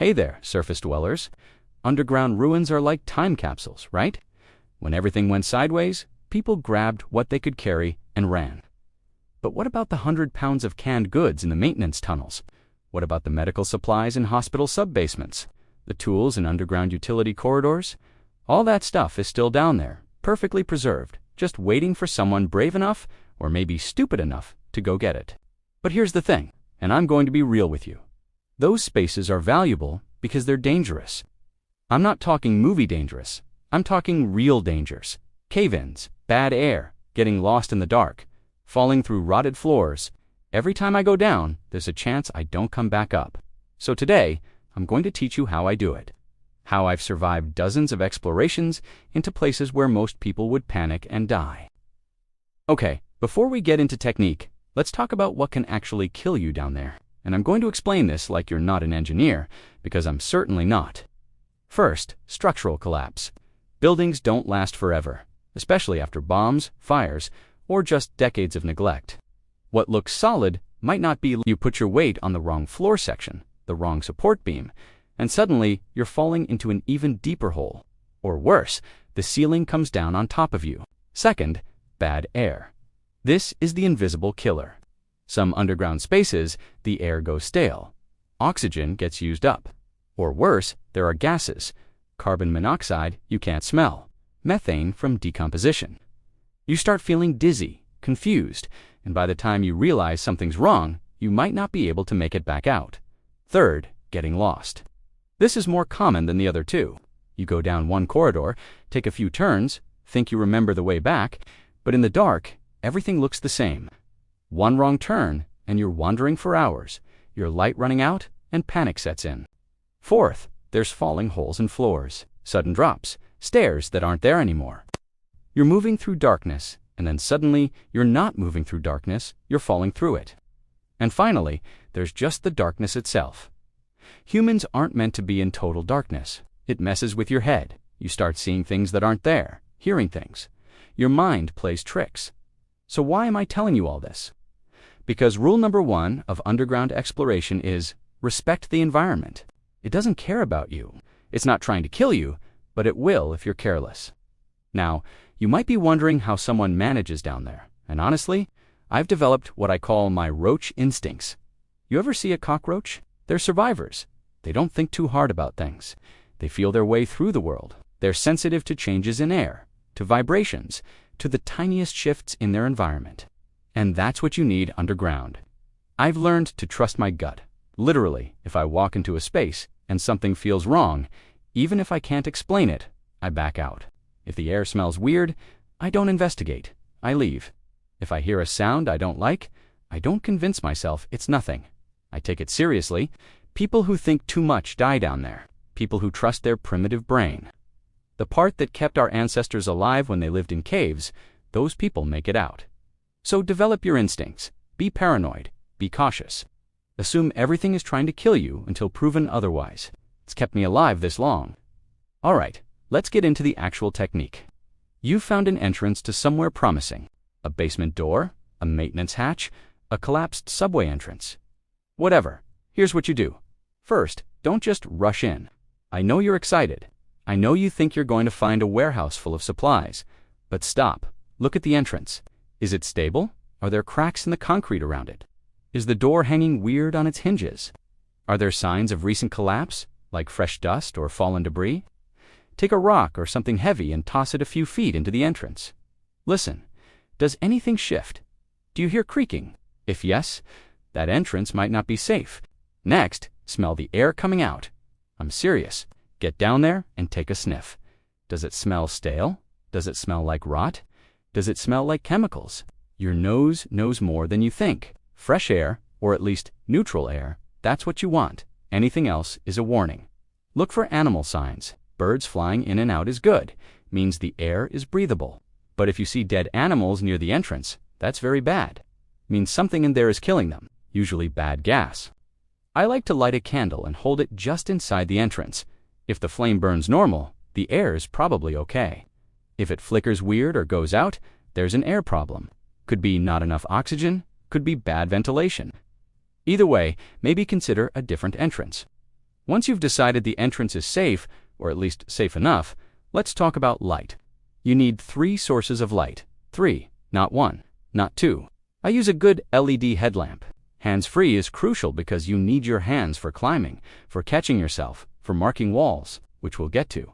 Hey there, surface dwellers. Underground ruins are like time capsules, right? When everything went sideways, people grabbed what they could carry and ran. But what about the 100 pounds of canned goods in the maintenance tunnels? What about the medical supplies in hospital sub-basements? The tools in underground utility corridors? All that stuff is still down there, perfectly preserved, just waiting for someone brave enough, or maybe stupid enough, to go get it. But here's the thing, and I'm going to be real with you. Those spaces are valuable because they're dangerous. I'm not talking movie dangerous. I'm talking real dangers. Cave-ins, bad air, getting lost in the dark, falling through rotted floors. Every time I go down, there's a chance I don't come back up. So today, I'm going to teach you how I do it. How I've survived dozens of explorations into places where most people would panic and die. Okay, before we get into technique, let's talk about what can actually kill you down there. And I'm going to explain this like you're not an engineer, because I'm certainly not. First, structural collapse. Buildings don't last forever, especially after bombs, fires, or just decades of neglect. What looks solid might not be. You put your weight on the wrong floor section, the wrong support beam, and suddenly you're falling into an even deeper hole. Or worse, the ceiling comes down on top of you. Second, bad air. This is the invisible killer. Some underground spaces, the air goes stale. Oxygen gets used up. Or worse, there are gases. Carbon monoxide you can't smell. Methane from decomposition. You start feeling dizzy, confused, and by the time you realize something's wrong, you might not be able to make it back out. Third, getting lost. This is more common than the other two. You go down one corridor, take a few turns, think you remember the way back, but in the dark, everything looks the same. One wrong turn, and you're wandering for hours, your light running out, and panic sets in. Fourth, there's falling holes in floors, sudden drops, stairs that aren't there anymore. You're moving through darkness, and then suddenly you're not moving through darkness, you're falling through it. And finally, there's just the darkness itself. Humans aren't meant to be in total darkness. It messes with your head. You start seeing things that aren't there, hearing things. Your mind plays tricks. So why am I telling you all this? Because rule number 1 of underground exploration is respect the environment. It doesn't care about you. It's not trying to kill you, but it will if you're careless. Now, you might be wondering how someone manages down there. And honestly, I've developed what I call my roach instincts. You ever see a cockroach? They're survivors. They don't think too hard about things. They feel their way through the world. They're sensitive to changes in air, to vibrations, to the tiniest shifts in their environment. And that's what you need underground. I've learned to trust my gut. Literally, if I walk into a space and something feels wrong, even if I can't explain it, I back out. If the air smells weird, I don't investigate. I leave. If I hear a sound I don't like, I don't convince myself it's nothing. I take it seriously. People who think too much die down there. People who trust their primitive brain. The part that kept our ancestors alive when they lived in caves, those people make it out. So develop your instincts. Be paranoid. Be cautious. Assume everything is trying to kill you until proven otherwise. It's kept me alive this long. All right, let's get into the actual technique. You've found an entrance to somewhere promising. A basement door, a maintenance hatch, a collapsed subway entrance. Whatever. Here's what you do. First, don't just rush in. I know you're excited. I know you think you're going to find a warehouse full of supplies. But stop. Look at the entrance. Is it stable? Are there cracks in the concrete around it? Is the door hanging weird on its hinges? Are there signs of recent collapse, like fresh dust or fallen debris? Take a rock or something heavy and toss it a few feet into the entrance. Listen. Does anything shift? Do you hear creaking? If yes, that entrance might not be safe. Next, smell the air coming out. I'm serious. Get down there and take a sniff. Does it smell stale? Does it smell like rot? Does it smell like chemicals? Your nose knows more than you think. Fresh air, or at least neutral air, that's what you want. Anything else is a warning. Look for animal signs. Birds flying in and out is good. Means the air is breathable. But if you see dead animals near the entrance, that's very bad. Means something in there is killing them, usually bad gas. I like to light a candle and hold it just inside the entrance. If the flame burns normal, the air is probably okay. If it flickers weird or goes out, there's an air problem. Could be not enough oxygen, could be bad ventilation. Either way, maybe consider a different entrance. Once you've decided the entrance is safe, or at least safe enough, let's talk about light. You need 3 sources of light. 3, not 1, not 2. I use a good LED headlamp. Hands-free is crucial because you need your hands for climbing, for catching yourself, for marking walls, which we'll get to.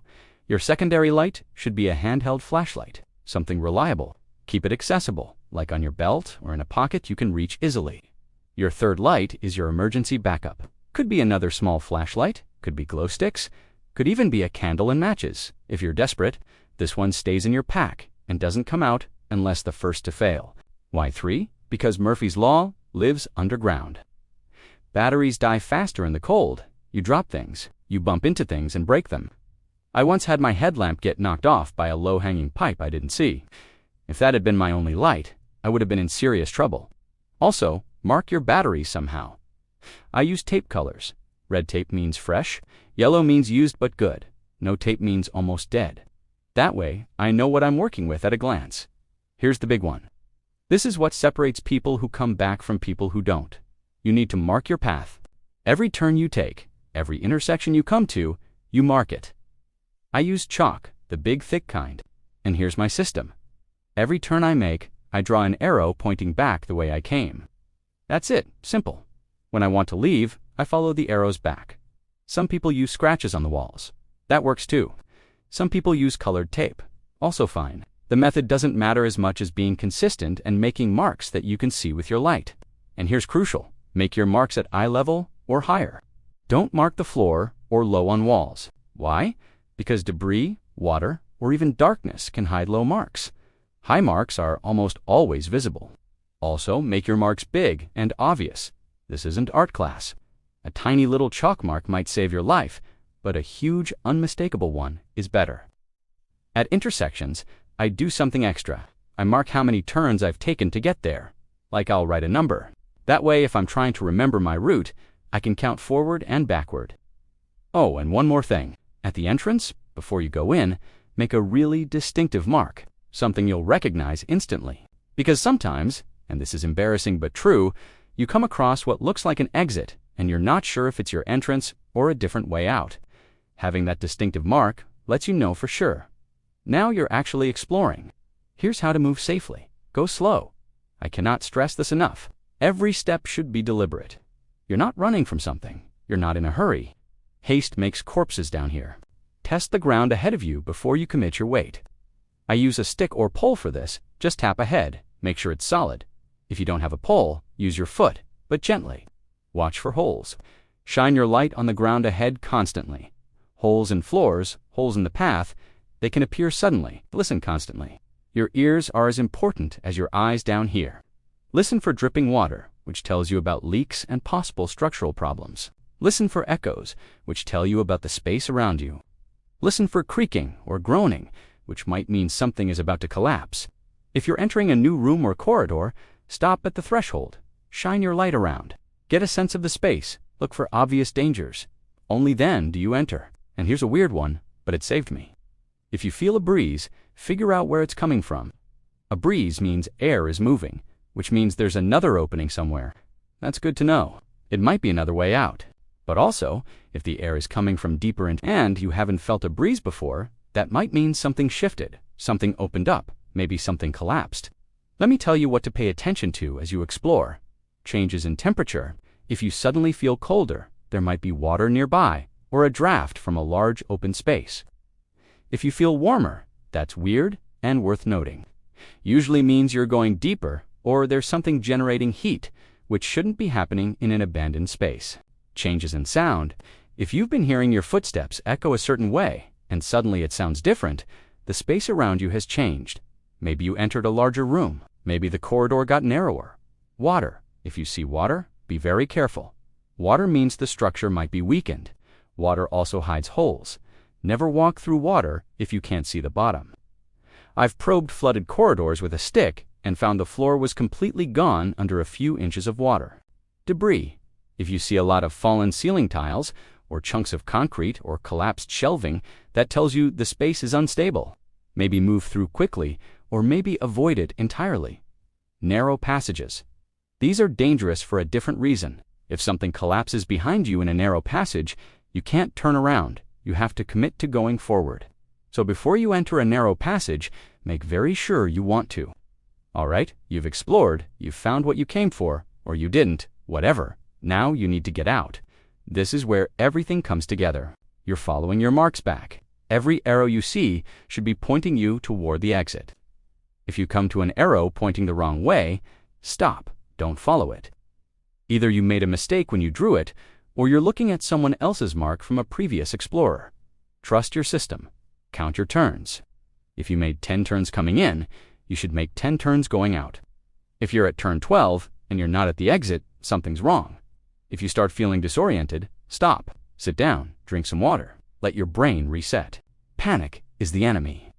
Your secondary light should be a handheld flashlight, something reliable. Keep it accessible, like on your belt or in a pocket you can reach easily. Your third light is your emergency backup. Could be another small flashlight, could be glow sticks, could even be a candle and matches. If you're desperate, this one stays in your pack and doesn't come out unless the first to fail. Why 3? Because Murphy's Law lives underground. Batteries die faster in the cold. You drop things, you bump into things and break them. I once had my headlamp get knocked off by a low-hanging pipe I didn't see. If that had been my only light, I would have been in serious trouble. Also, mark your batteries somehow. I use tape colors. Red tape means fresh, yellow means used but good, no tape means almost dead. That way, I know what I'm working with at a glance. Here's the big one. This is what separates people who come back from people who don't. You need to mark your path. Every turn you take, every intersection you come to, you mark it. I use chalk, the big thick kind, and here's my system. Every turn I make, I draw an arrow pointing back the way I came. That's it, simple. When I want to leave, I follow the arrows back. Some people use scratches on the walls. That works too. Some people use colored tape. Also fine. The method doesn't matter as much as being consistent and making marks that you can see with your light. And here's crucial. Make your marks at eye level or higher. Don't mark the floor or low on walls. Why? Because debris, water, or even darkness can hide low marks. High marks are almost always visible. Also, make your marks big and obvious. This isn't art class. A tiny little chalk mark might save your life, but a huge, unmistakable one is better. At intersections, I do something extra. I mark how many turns I've taken to get there. Like I'll write a number. That way, if I'm trying to remember my route, I can count forward and backward. Oh, and one more thing. At the entrance, before you go in, make a really distinctive mark, something you'll recognize instantly. Because sometimes, and this is embarrassing but true, you come across what looks like an exit, and you're not sure if it's your entrance or a different way out. Having that distinctive mark lets you know for sure. Now you're actually exploring. Here's how to move safely. Go slow. I cannot stress this enough. Every step should be deliberate. You're not running from something. You're not in a hurry. Haste makes corpses down here. Test the ground ahead of you before you commit your weight. I use a stick or pole for this. Just tap ahead. Make sure it's solid. If you don't have a pole, use your foot, but gently. Watch for holes. Shine your light on the ground ahead constantly. Holes in floors, holes in the path, they can appear suddenly. Listen constantly. Your ears are as important as your eyes down here. Listen for dripping water, which tells you about leaks and possible structural problems. Listen for echoes, which tell you about the space around you. Listen for creaking or groaning, which might mean something is about to collapse. If you're entering a new room or corridor, stop at the threshold. Shine your light around. Get a sense of the space. Look for obvious dangers. Only then do you enter. And here's a weird one, but it saved me. If you feel a breeze, figure out where it's coming from. A breeze means air is moving, which means there's another opening somewhere. That's good to know. It might be another way out. But also, if the air is coming from deeper in and you haven't felt a breeze before, that might mean something shifted, something opened up, maybe something collapsed. Let me tell you what to pay attention to as you explore. Changes in temperature. If you suddenly feel colder, there might be water nearby or a draft from a large open space. If you feel warmer, that's weird and worth noting. Usually means you're going deeper or there's something generating heat, which shouldn't be happening in an abandoned space. Changes in sound. If you've been hearing your footsteps echo a certain way and suddenly it sounds different, the space around you has changed. Maybe you entered a larger room. Maybe the corridor got narrower. Water. If you see water, be very careful. Water means the structure might be weakened. Water also hides holes. Never walk through water if you can't see the bottom. I've probed flooded corridors with a stick and found the floor was completely gone under a few inches of water. Debris. If you see a lot of fallen ceiling tiles or chunks of concrete or collapsed shelving, that tells you the space is unstable. Maybe move through quickly or maybe avoid it entirely. Narrow passages. These are dangerous for a different reason. If something collapses behind you in a narrow passage, You can't turn around. You have to commit to going forward. So before you enter a narrow passage, make very sure you want to. All right, you've explored, you've found what you came for, or you didn't, whatever. Now you need to get out. This is where everything comes together. You're following your marks back. Every arrow you see should be pointing you toward the exit. If you come to an arrow pointing the wrong way, stop, don't follow it. Either you made a mistake when you drew it, or you're looking at someone else's mark from a previous explorer. Trust your system. Count your turns. If you made 10 turns coming in, you should make 10 turns going out. If you're at turn 12 and you're not at the exit, something's wrong. If you start feeling disoriented, stop, sit down, drink some water, let your brain reset. Panic is the enemy.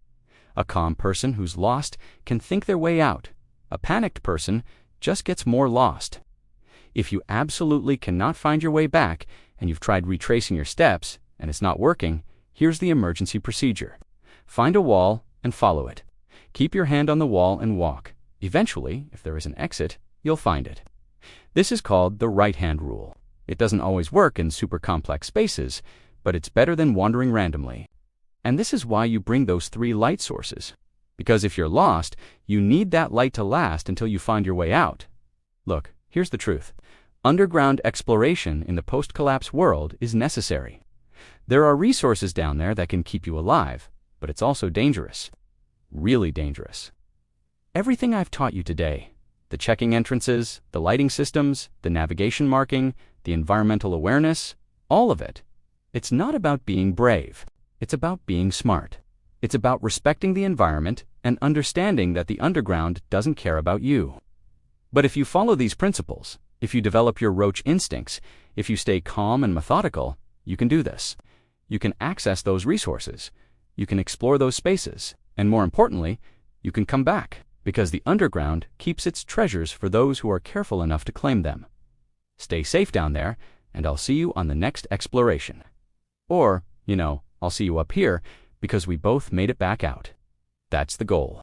A calm person who's lost can think their way out. A panicked person just gets more lost. If you absolutely cannot find your way back and you've tried retracing your steps and it's not working, here's the emergency procedure. Find a wall and follow it. Keep your hand on the wall and walk. Eventually, if there is an exit, you'll find it. This is called the right-hand rule. It doesn't always work in super complex spaces, but it's better than wandering randomly. And this is why you bring those 3 light sources. Because if you're lost, you need that light to last until you find your way out. Look, here's the truth. Underground exploration in the post-collapse world is necessary. There are resources down there that can keep you alive, but it's also dangerous. Really dangerous. Everything I've taught you today, the checking entrances, the lighting systems, the navigation marking, the environmental awareness, all of it, it's not about being brave. It's about being smart. It's about respecting the environment and understanding that the underground doesn't care about you. But if you follow these principles, if you develop your Roach instincts, if you stay calm and methodical, you can do this. You can access those resources. You can explore those spaces. And more importantly, you can come back, because the underground keeps its treasures for those who are careful enough to claim them. Stay safe down there, and I'll see you on the next exploration. Or, I'll see you up here, because we both made it back out. That's the goal.